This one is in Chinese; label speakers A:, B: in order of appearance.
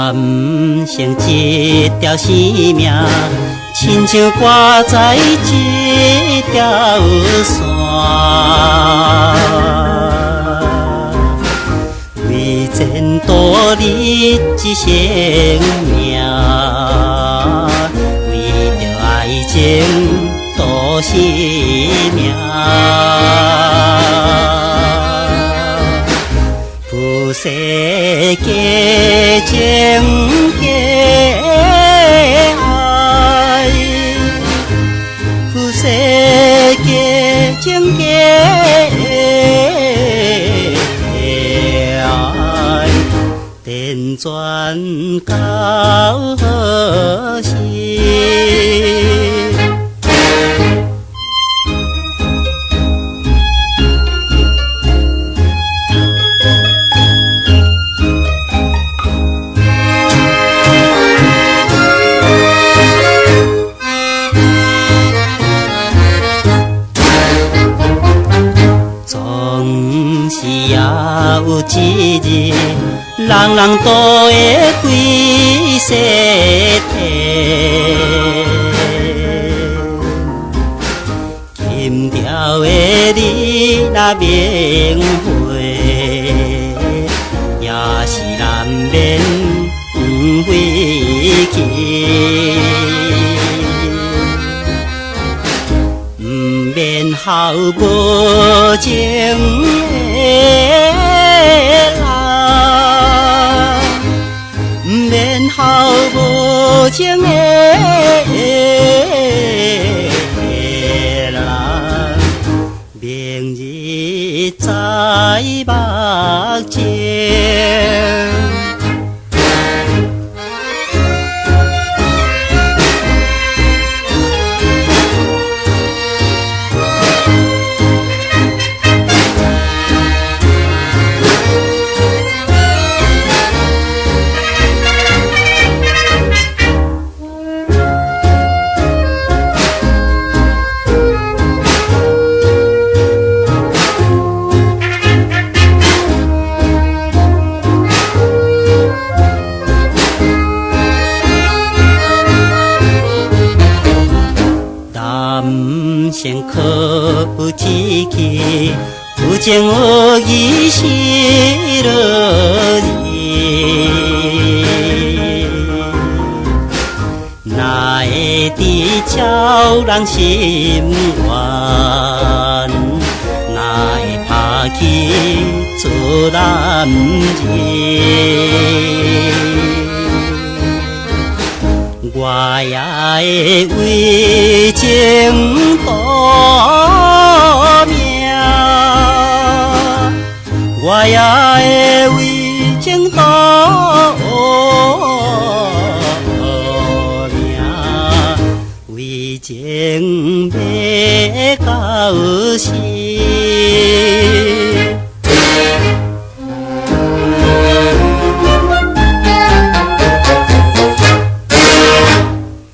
A: 人生一条生命，亲像挂在一条线，为前途立一生命，为着爱情赌生命。不世界情假爱，不世界情假爱，輾转到何时？总是也有一日，人人都会归西天。金条的你若明慧，也是难免不回去。免孝无情的人，免孝无情的人，明日在目前。人生可有志气，有情有义是落日，哪会知超人心愿，哪会拍起做男儿。我也会为情赌命，我也会为情赌命，为情要到死。